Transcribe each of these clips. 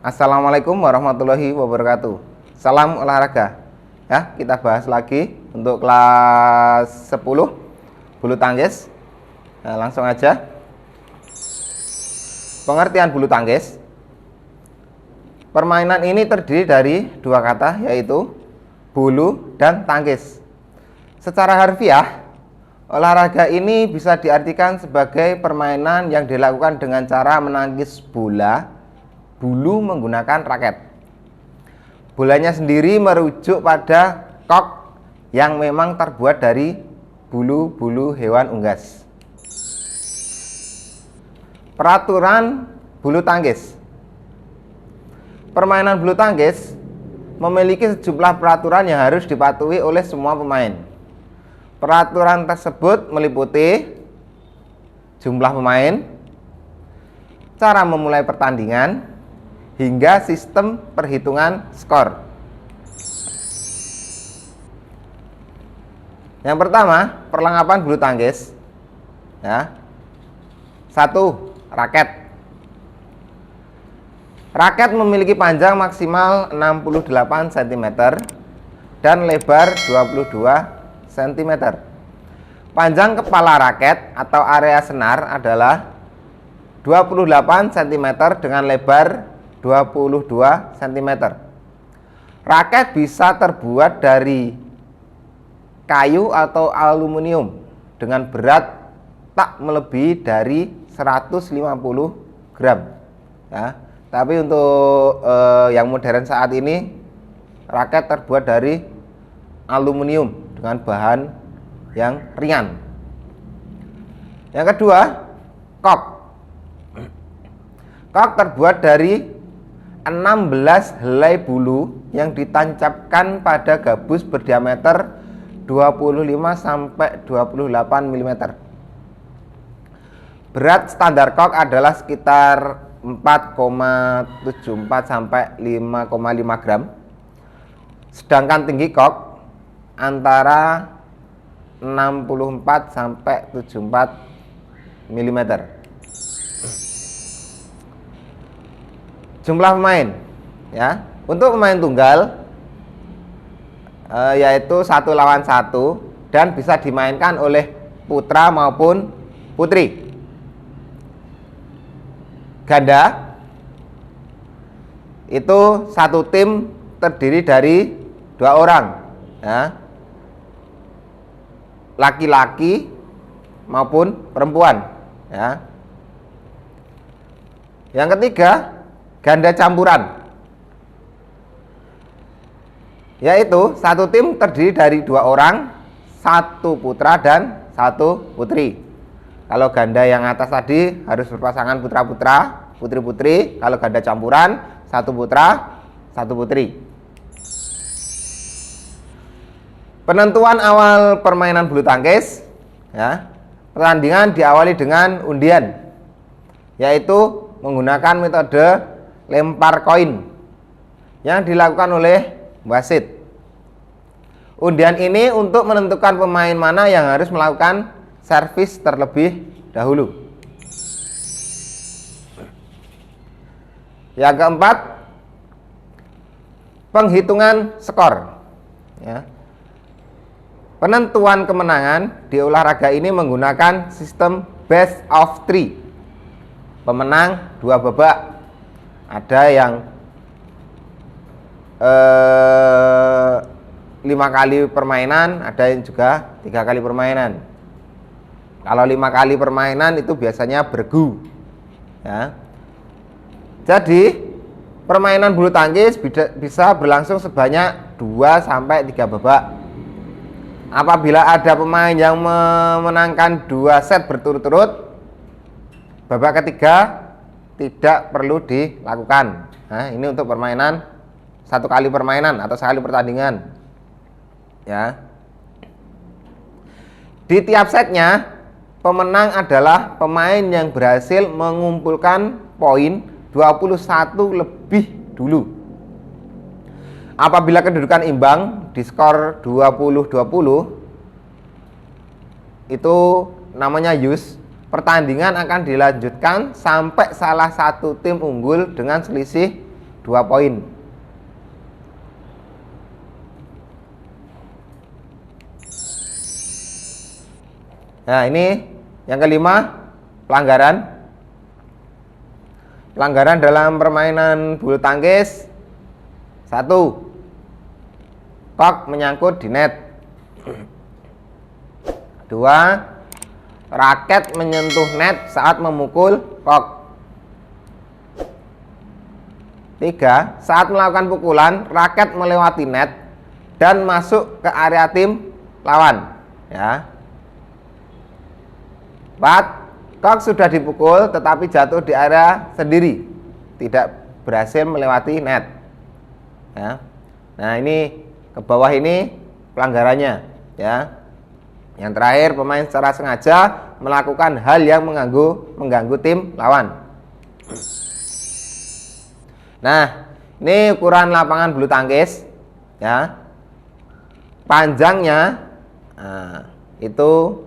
Assalamualaikum warahmatullahi wabarakatuh. Salam olahraga. Ya, kita bahas lagi untuk kelas 10 bulu tangkis. Nah, langsung aja. Pengertian bulu tangkis. Permainan ini terdiri dari dua kata, yaitu bulu dan tangkis. Secara harfiah, olahraga ini bisa diartikan sebagai permainan yang dilakukan dengan cara menangkis bola bulu menggunakan raket. Bolanya sendiri merujuk pada kok yang memang terbuat dari bulu-bulu hewan unggas. Peraturan bulu tangkis. Permainan bulu tangkis memiliki sejumlah peraturan yang harus dipatuhi oleh semua pemain. Peraturan tersebut meliputi jumlah pemain, cara memulai pertandingan, hingga sistem perhitungan skor. Yang pertama, perlengkapan bulu tangkis. Ya. 1. Raket. Raket memiliki panjang maksimal 68 cm dan lebar 22 cm. Panjang kepala raket atau area senar adalah 28 cm dengan lebar 22 cm. Raket bisa terbuat dari kayu atau aluminium dengan berat tak melebihi dari 150 gram. Ya, tapi untuk yang modern saat ini, raket terbuat dari aluminium dengan bahan yang ringan. Yang kedua, kok. Kok terbuat dari 16 helai bulu yang ditancapkan pada gabus berdiameter 25 sampai 28 mm. Berat standar kok adalah sekitar 4,74 sampai 5,5 gram. Sedangkan tinggi kok antara 64 sampai 74 mm. Jumlah pemain, ya, untuk pemain tunggal yaitu 1 lawan 1 dan bisa dimainkan oleh putra maupun putri. Ganda itu satu tim terdiri dari 2 orang, ya, laki-laki maupun perempuan, ya. Yang ketiga, ganda campuran, yaitu satu tim terdiri dari 2 orang, 1 putra dan 1 putri. Kalau ganda yang atas tadi harus berpasangan putra-putra, putri-putri. Kalau ganda campuran, 1 putra, 1 putri. Penentuan awal permainan bulu tangkis, ya. Pertandingan diawali dengan undian, yaitu menggunakan metode lempar koin yang dilakukan oleh wasit. Undian ini untuk menentukan pemain mana yang harus melakukan servis terlebih dahulu. Yang keempat, penghitungan skor, ya. Penentuan kemenangan di olahraga ini menggunakan sistem best of 3. Pemenang 2 babak. Ada yang 5 kali permainan, ada yang juga 3 kali permainan. Kalau 5 kali permainan itu biasanya bergu, ya. Jadi permainan bulu tangkis bisa berlangsung sebanyak 2 sampai 3 babak. Apabila ada pemain yang memenangkan 2 set berturut-turut, babak ketiga tidak perlu dilakukan. Nah, ini untuk permainan 1 kali permainan atau sekali pertandingan, ya. Di tiap setnya, pemenang adalah pemain yang berhasil mengumpulkan poin 21 lebih dulu. Apabila kedudukan imbang di skor 20-20, itu namanya use. Pertandingan akan dilanjutkan sampai salah satu tim unggul dengan selisih 2 poin. Nah, ini yang kelima, pelanggaran. Pelanggaran dalam permainan bulu tangkis. 1. Kok menyangkut di net. 2. Raket menyentuh net saat memukul kok. 3. Saat melakukan pukulan, raket melewati net dan masuk ke area tim lawan. Ya. 4. Kok sudah dipukul tetapi jatuh di area sendiri, tidak berhasil melewati net. Ya. Nah, ini ke bawah ini pelanggarannya. Ya. Yang terakhir, pemain secara sengaja melakukan hal yang mengganggu tim lawan. Nah, ini ukuran lapangan bulu tangkis. Ya. Panjangnya itu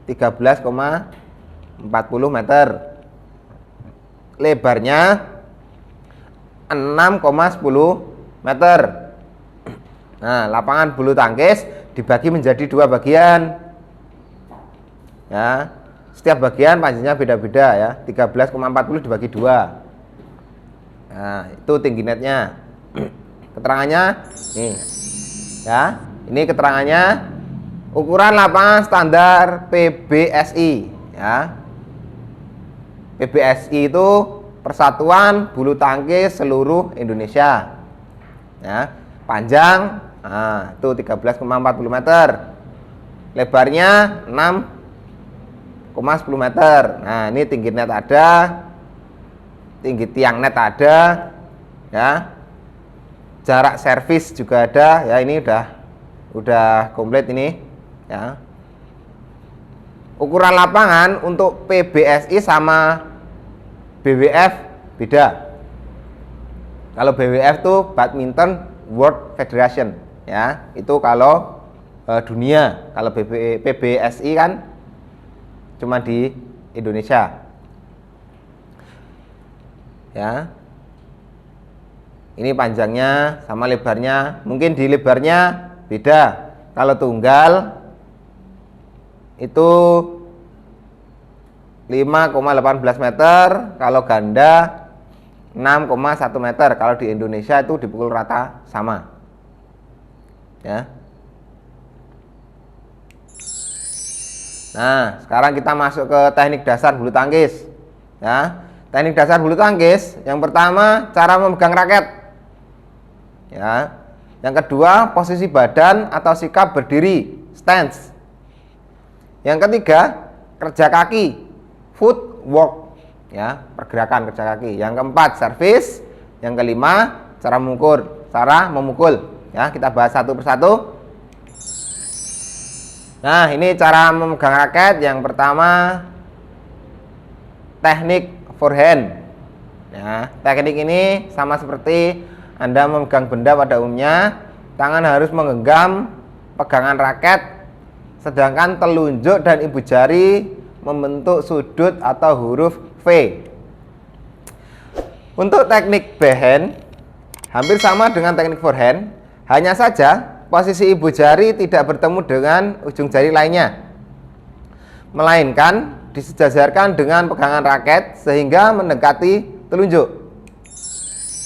13,40 meter. Lebarnya 6,10 meter. Nah, lapangan bulu tangkis dibagi menjadi 2 bagian. Ya, setiap bagian panjangnya beda-beda ya. 13,40 dibagi 2. Nah, itu tinggi netnya. Keterangannya nih. Ya, ini keterangannya. Ukuran lapangan standar PBSI, ya. PBSI itu Persatuan Bulu Tangkis Seluruh Indonesia. Ya, panjang itu 13,40 meter. Lebarnya 6,10 meter. Nah, ini tinggi net ada, tinggi tiang net ada, ya. Jarak servis juga ada, ya. Ini udah komplit ini. Ya. Ukuran lapangan untuk PBSI sama BWF beda. Kalau BWF itu Badminton World Federation, ya. Itu kalau dunia. Kalau PBSI kan cuma di Indonesia. Ya. Ini panjangnya sama lebarnya. Mungkin di lebarnya beda. Kalau tunggal itu 5,18 meter, kalau ganda 6,1 meter. Kalau di Indonesia itu dipukul rata sama. Ya. Nah, sekarang kita masuk ke teknik dasar bulu tangkis. Ya. Teknik dasar bulu tangkis, yang pertama cara memegang raket. Ya. Yang kedua, posisi badan atau sikap berdiri, stance. Yang ketiga, kerja kaki, footwork, ya, pergerakan kerja kaki. Yang keempat, servis. Yang kelima, cara memukul. Ya, kita bahas satu persatu. Nah, ini cara memegang raket. Yang pertama, teknik forehand. Ya, teknik ini sama seperti Anda memegang benda pada umumnya. Tangan harus menggenggam pegangan raket, sedangkan telunjuk dan ibu jari membentuk sudut atau huruf V. Untuk teknik backhand hampir sama dengan teknik forehand, hanya saja posisi ibu jari tidak bertemu dengan ujung jari lainnya, melainkan disejajarkan dengan pegangan raket sehingga mendekati telunjuk.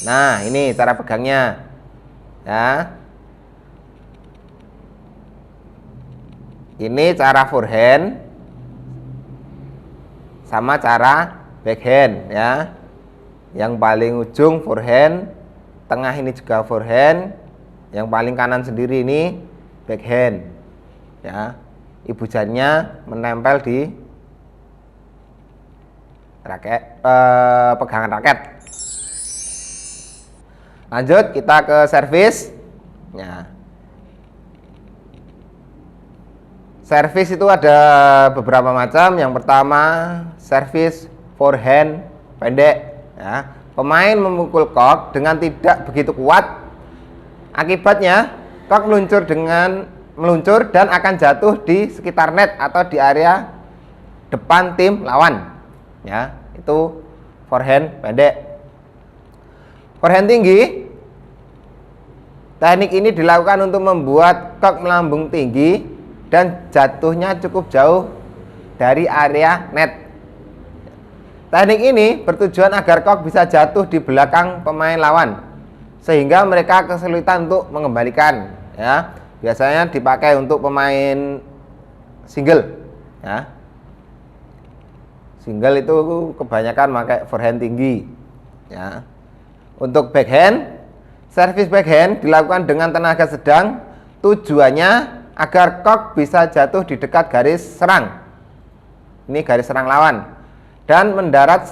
Nah, ini cara pegangnya. Ya. Ini cara forehand sama cara backhand, ya. Yang paling ujung forehand, tengah ini juga forehand, yang paling kanan sendiri ini backhand. Ya. Ibu jarinya menempel di raket, pegangan raket. Lanjut kita ke servis. Ya. Servis itu ada beberapa macam. Yang pertama, servis forehand pendek. Ya. Pemain memukul kok dengan tidak begitu kuat. Akibatnya, kok meluncur dan akan jatuh di sekitar net atau di area depan tim lawan. Ya, itu forehand pendek. Forehand tinggi. Teknik ini dilakukan untuk membuat kok melambung tinggi dan jatuhnya cukup jauh dari area net. Teknik ini bertujuan agar kok bisa jatuh di belakang pemain lawan, sehingga mereka kesulitan untuk mengembalikan. Ya, biasanya dipakai untuk pemain single. Ya, single itu kebanyakan pakai forehand tinggi. Ya, untuk backhand, servis backhand dilakukan dengan tenaga sedang, tujuannya agar kok bisa jatuh di dekat garis serang. Ini garis serang lawan dan mendarat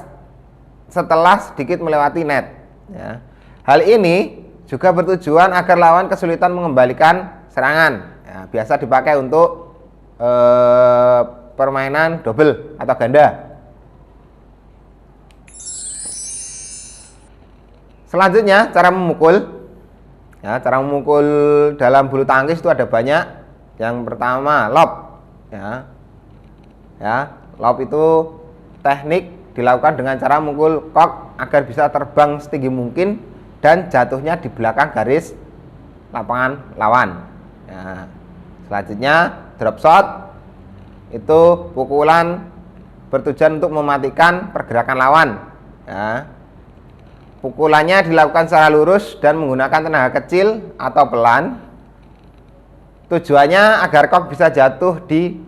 setelah sedikit melewati net. Ya. Hal ini juga bertujuan agar lawan kesulitan mengembalikan serangan. Ya, biasa dipakai untuk permainan double atau ganda. Selanjutnya cara memukul. Ya, cara memukul dalam bulu tangkis itu ada banyak. Yang pertama lob. Ya, lob itu teknik dilakukan dengan cara memukul kok agar bisa terbang setinggi mungkin dan jatuhnya di belakang garis lapangan lawan. Ya. Selanjutnya drop shot, itu pukulan bertujuan untuk mematikan pergerakan lawan. Ya. Pukulannya dilakukan secara lurus dan menggunakan tenaga kecil atau pelan. Tujuannya agar kok bisa jatuh di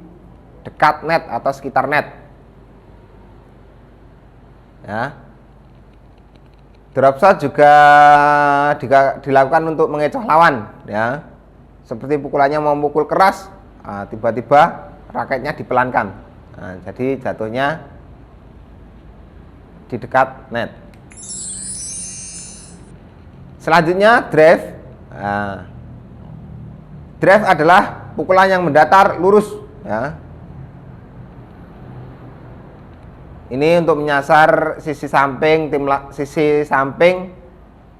dekat net atau sekitar net. Ya. Drop shot juga dilakukan untuk mengecoh lawan. Ya. Seperti pukulannya mau memukul keras, tiba-tiba raketnya dipelankan. Nah, jadi jatuhnya di dekat net. Selanjutnya drive. Nah, drive adalah pukulan yang mendatar lurus. Ya. Ini untuk menyasar sisi samping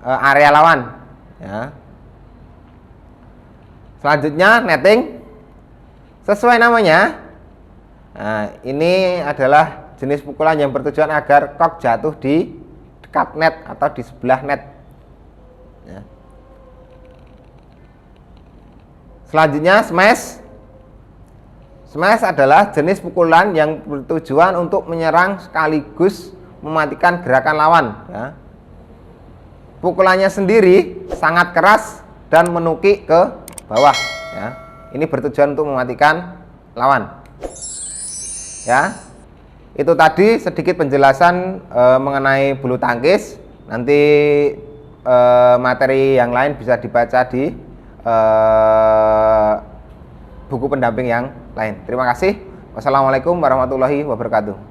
area lawan. Ya. Selanjutnya netting. Sesuai namanya. Nah, ini adalah jenis pukulan yang bertujuan agar kok jatuh di dekat net atau di sebelah net. Ya. Selanjutnya smash. Smash adalah jenis pukulan yang bertujuan untuk menyerang sekaligus mematikan gerakan lawan. Ya. Pukulannya sendiri sangat keras dan menukik ke bawah. Ya. Ini bertujuan untuk mematikan lawan. Ya, itu tadi sedikit penjelasan mengenai bulu tangkis. Nanti materi yang lain bisa dibaca di buku pendamping yang lain. Terima kasih. Wassalamualaikum warahmatullahi wabarakatuh.